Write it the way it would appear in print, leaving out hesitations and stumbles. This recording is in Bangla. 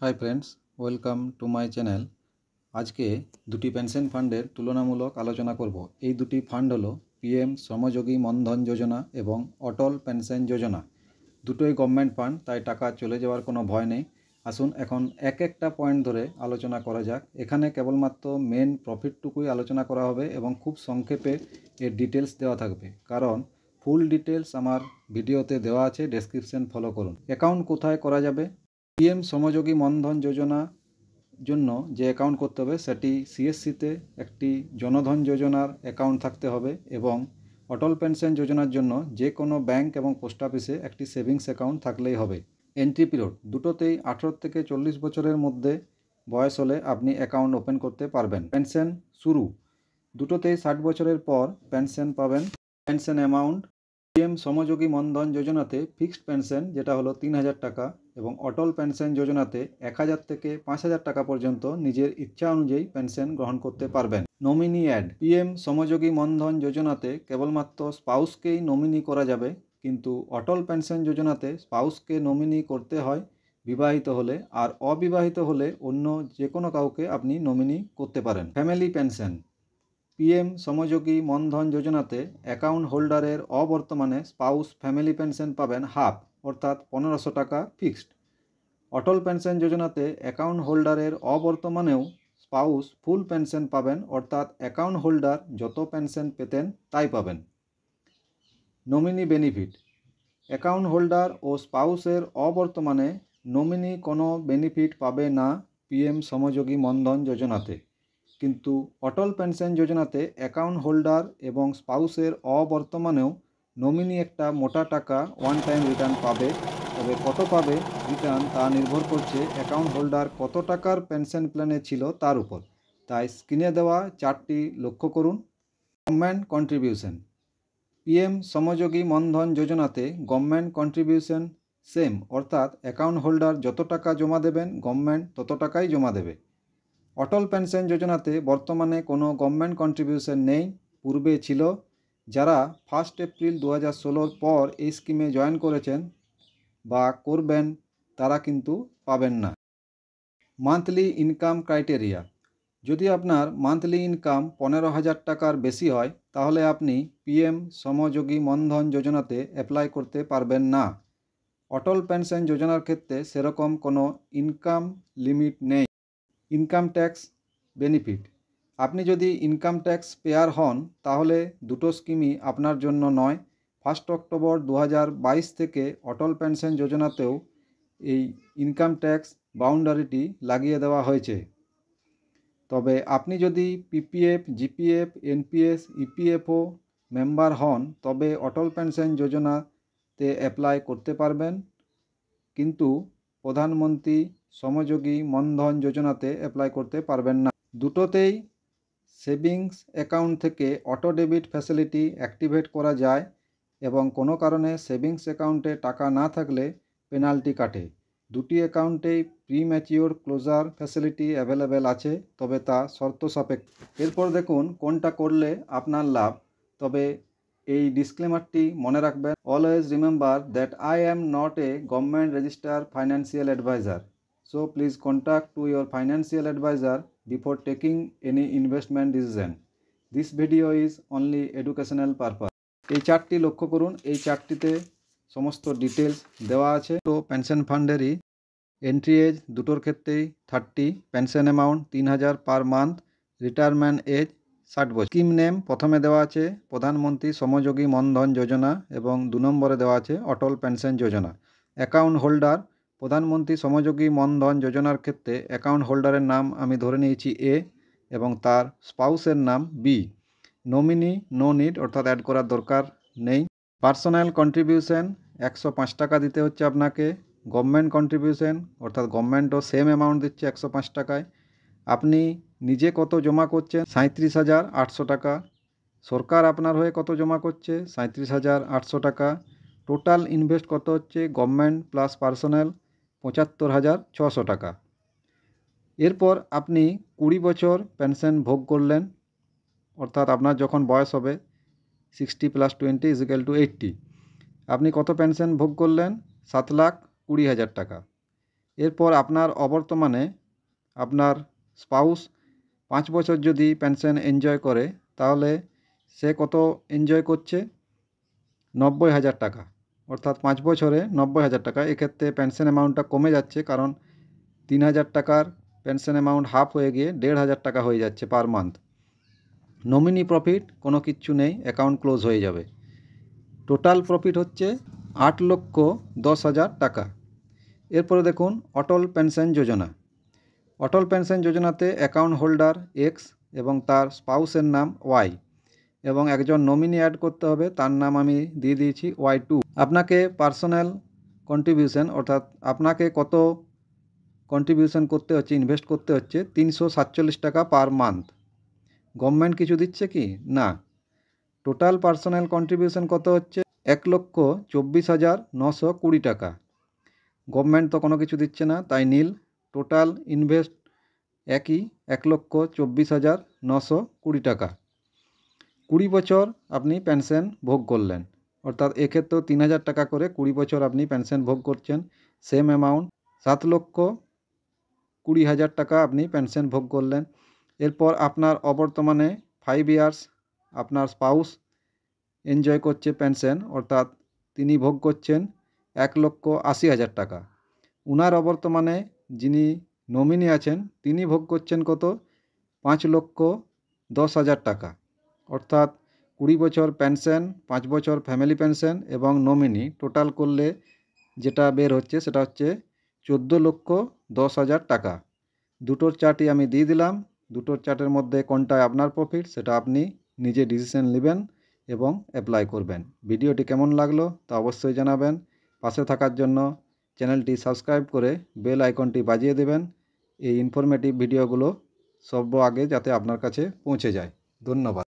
High friends welcome to my channel. आज के दुटी पेंशन फांडर तुलनामूलक आलोचना करब। এই দুটি ফান্ড হলো পিএম শ্রমযোগী মনধন যোজনা এবং অটল পেনশন যোজনা। দুটোই গভর্নমেন্ট ফান্ড, তাই টাকা চলে যাওয়ার কোনো ভয় নেই। আসুন এখন এক একটা পয়েন্ট ধরে আলোচনা করা যাক। এখানে কেবলমাত্র মেন প্রফিটটুকুই আলোচনা করা হবে এবং খুব সংক্ষেপে এর ডিটেলস দেওয়া থাকবে, কারণ ফুল ডিটেলস আমার ভিডিওতে দেওয়া আছে, ডেসক্রিপশন ফলো করুন। অ্যাকাউন্ট কোথায় করা যাবে? পিএম শ্রমযোগী মনধন যোজনা জন্য যে অ্যাকাউন্ট করতে হবে সেটি সিএসসিতে একটি জনধন যোজনার অ্যাকাউন্ট থাকতে হবে এবং অটল পেনশন যোজনার জন্য যে কোনো ব্যাংক এবং পোস্ট অফিসে একটি সেভিংস অ্যাকাউন্ট থাকলেই হবে। এন্ট্রি পিরিয়ড দুটোতেই 18 থেকে 40 বছরের মধ্যে বয়স হলে আপনি অ্যাকাউন্ট ওপেন করতে পারবেন। পেনশন শুরু দুটোতেই 60 বছরের পর পেনশন পাবেন। Pension amount PM Shram Yogi Mandhan যোজনাতে ফিক্সড পেনশন যেটা হলো 3000 টাকা এবং অটল পেনশন যোজনাতে 1000 থেকে 5000 টাকা পর্যন্ত নিজের ইচ্ছা অনুযায়ী পেনশন গ্রহণ করতে পারবেন। Nominee add PM Shram Yogi Mandhan যোজনাতে কেবলমাত্র স্পাউসকেই নমিনি করা যাবে, কিন্তু অটল পেনশন যোজনাতে স্পাউসকে নমিনি করতে হয় বিবাহিত হলে, আর অবিবাহিত হলে অন্য যে কোনো কাউকে আপনি নমিনি করতে পারেন। Family pension PM Shram Yogi Mandhan যোজনাতে অ্যাকাউন্ট হোল্ডারের অবর্তমানে স্পাউস ফ্যামিলি পেনশন পাবেন হাফ, অর্থাৎ 1500 টাকা ফিক্সড। অটল পেনশন যোজনাতে অ্যাকাউন্ট হোল্ডারের অবর্তমানেও স্পাউস ফুল পেনশন পাবেন, অর্থাৎ অ্যাকাউন্ট হোল্ডার যত পেনশন পেতেন তাই পাবেন। নমিনি বেনিফিট অ্যাকাউন্ট হোল্ডার ও স্পাউসের অবর্তমানে নমিনি কোনো বেনিফিট পাবে না পিএম শ্রমযোগী মনধন যোজনাতে, কিন্তু অটল পেনশন যোজনাতে অ্যাকাউন্ট হোল্ডার এবং স্পাউসের অবর্তমানেও নমিনি একটা মোটা টাকা ওয়ান টাইম রিটার্ন পাবে। তবে কত পাবে রিটার্ন তা নির্ভর করছে অ্যাকাউন্ট হোল্ডার কত টাকার পেনশন প্ল্যানে ছিল তার উপর, তাই স্ক্রিনে দেওয়া চার্টটি লক্ষ্য করুন। Government contribution PM Shram Yogi Mandhan যোজনাতে গভর্নমেন্ট কন্ট্রিবিউশন সেম, অর্থাৎ অ্যাকাউন্ট হোল্ডার যত টাকা জমা দেবেন গভর্নমেন্ট তত টাকাই জমা দেবে। অটল পেনশন যোজনাতে বর্তমানে কোনো গভর্নমেন্ট কন্ট্রিবিউশন নেই, পূর্বে ছিল। যারা 1 এপ্রিল 2016 পর এই স্কিমে জয়েন করেছেন বা করবেন তারা কিন্তু পাবেন না। মান্থলি ইনকাম ক্রাইটেরিয়া যদি আপনার মান্থলি ইনকাম 15,000 টাকার বেশি হয় তাহলে আপনি পিএম শ্রমযোগী মনধন যোজনাতে অ্যাপ্লাই করতে পারবেন না। অটল পেনশন যোজনার ক্ষেত্রে সেরকম কোনো ইনকাম লিমিট নেই। ইনকাম ট্যাক্স বেনিফিট আপনি যদি ইনকাম ট্যাক্স পেয়ার হন তাহলে দুটো স্কিমই আপনার জন্য নয়। 1 অক্টোবর 2022 থেকে অটল পেনশন যোজনাতেও এই ইনকাম ট্যাক্স বাউন্ডারিটি লাগিয়ে দেওয়া হয়েছে। তবে আপনি যদি PPF, GPF, NPS, EPFO member হন তবে অটল পেনশন যোজনাতে অ্যাপ্লাই করতে পারবেন, কিন্তু প্রধানমন্ত্রী শ্রমযোগী মনধন যোজনাতে অ্যাপ্লাই করতে পারবেন না। দুটোতেই সেভিংস অ্যাকাউন্ট থেকে অটো ডেবিট ফ্যাসিলিটি অ্যাক্টিভেট করা যায় এবং কোনো কারণে সেভিংস অ্যাকাউন্টে টাকা না থাকলে পেনাল্টি কাটে। দুটি অ্যাকাউন্টেই প্রিম্যাচিওর ক্লোজার ফ্যাসিলিটি অ্যাভেলেবেল আছে, তবে তা শর্ত সাপেক্ষ। এরপর দেখুন কোনটা করলে আপনার লাভ। তবে এই ডিসক্লেমারটি মনে রাখবেন, always remember that I am not a government registered financial advisor, so please contact to your financial advisor before taking any investment decision. This video is only educational purpose. এই চার্টটি লক্ষ্য করুন, এই চার্টটিতে সমস্ত ডিটেলস দেওয়া আছে। তো পেনশন ফান্ডেরই এন্ট্রি এজ দুটোর ক্ষেত্রেই 30, pension amount 3000 per month, retirement age 60 বছর। স্কিম নেম প্রথমে দেওয়া আছে প্রধানমন্ত্রী শ্রমযোগী মনধন যোজনা এবং 2 নম্বরে দেওয়া আছে অটল পেনশন যোজনা। অ্যাকাউন্ট হোল্ডার প্রধানমন্ত্রী শ্রমযোগী মনধন যোজনার ক্ষেত্রে অ্যাকাউন্ট হোল্ডারের নাম আমি ধরে নিয়েছি এ এবং তার স্পাউসের নাম বি। নমিনি নো নিড, অর্থাৎ অ্যাড করার দরকার নেই। পার্সোনাল কন্ট্রিবিউশন 105 টাকা দিতে হচ্ছে আপনাকে। গভর্নমেন্ট কন্ট্রিবিউশন অর্থাৎ গভর্নমেন্টও সেম অ্যামাউন্ট দিচ্ছে 105 টাকায়। আপনি নিজে কত জমা করছেন? 37,800 টাকা। সরকার আপনার হয়ে কত জমা করছে? 37,800 টাকা। টোটাল ইনভেস্ট কত হচ্ছে গভর্নমেন্ট প্লাস পার্সোনাল? 75,600 টাকা। এরপর আপনি 20 বছর পেনশন ভোগ করলেন, অর্থাৎ আপনার যখন বয়স হবে 60 + 20 = 80। আপনি কত পেনশন ভোগ করলেন? 7,20,000 টাকা। এরপর আপনার অবর্তমানে আপনার স্পাউস 5 বছর যদি পেনশন এনজয় করে তাহলে সে কত এনজয় করছে? 90,000 টাকা, অর্থাৎ 5 বছরে 90,000 টাকা। এক্ষেত্রে পেনশন অ্যামাউন্টটা কমে যাচ্ছে, কারণ 3,000 টাকার পেনশন অ্যামাউন্ট হাফ হয়ে গিয়ে 1,500 টাকা হয়ে যাচ্ছে পার মান্থ। নমিনি প্রফিট কোনো কিচ্ছু নেই, অ্যাকাউন্ট ক্লোজ হয়ে যাবে। টোটাল প্রফিট হচ্ছে 8,10,000 টাকা। এরপরে দেখুন অটল পেনশন যোজনা। অটল পেনশন যোজনাতে অ্যাকাউন্ট হোল্ডার এক্স এবং তার স্পাউসের নাম ওয়াই, এবং একজন নমিনি অ্যাড করতে হবে, তার নাম আমি দিয়ে দিয়েছি Y2। আপনাকে পার্সোনাল কন্ট্রিবিউশন, অর্থাৎ আপনাকে কত কন্ট্রিবিউশন করতে হচ্ছে, ইনভেস্ট করতে হচ্ছে 347 টাকা পার মান্থ। গভর্নমেন্ট কিছু দিচ্ছে কি না। টোটাল পার্সোনাল কন্ট্রিবিউশন কত হচ্ছে? 1,24,920 টাকা। গভর্নমেন্ট তো কোনো কিছু দিচ্ছে না, তাই নীল। টোটাল ইনভেস্ট একই 1,24,920 টাকা। 20 বছর আপনি পেনশন ভোগ করলেন, অর্থাৎ এক্ষেত্রেও 3,000 টাকা করে 20 বছর আপনি পেনশন ভোগ করছেন। সেম অ্যামাউন্ট 7,20,000 টাকা আপনি পেনশন ভোগ করলেন। এরপর আপনার অবর্তমানে 5 ইয়ার্স আপনার স্পাউস এনজয় করছে পেনশন, অর্থাৎ তিনি ভোগ করছেন 1,80,000 টাকা। উনার অবর্তমানে যিনি নমিনি আছেন তিনি ভোগ করছেন কত? 5,10,000 টাকা। অর্থাৎ 20 বছর পেনশন, 5 বছর ফ্যামিলি পেনশন এবং নমিনি টোটাল করলে যেটা বের হচ্ছে সেটা হচ্ছে 14,10,000 টাকা। দুটোর চার্টই আমি দিয়ে দিলাম। দুটোর চার্টের মধ্যে কোনটায় আপনার প্রফিট সেটা আপনি নিজে ডিসিশন নেবেন এবং অ্যাপ্লাই করবেন। ভিডিওটি কেমন লাগলো তা অবশ্যই জানাবেন। পাশে থাকার জন্য চ্যানেলটি সাবস্ক্রাইব করে বেল আইকনটি বাজিয়ে দেবেন, এই ইনফরমেটিভ ভিডিওগুলো সর্ব আগে যাতে আপনার কাছে পৌঁছে যায়। ধন্যবাদ।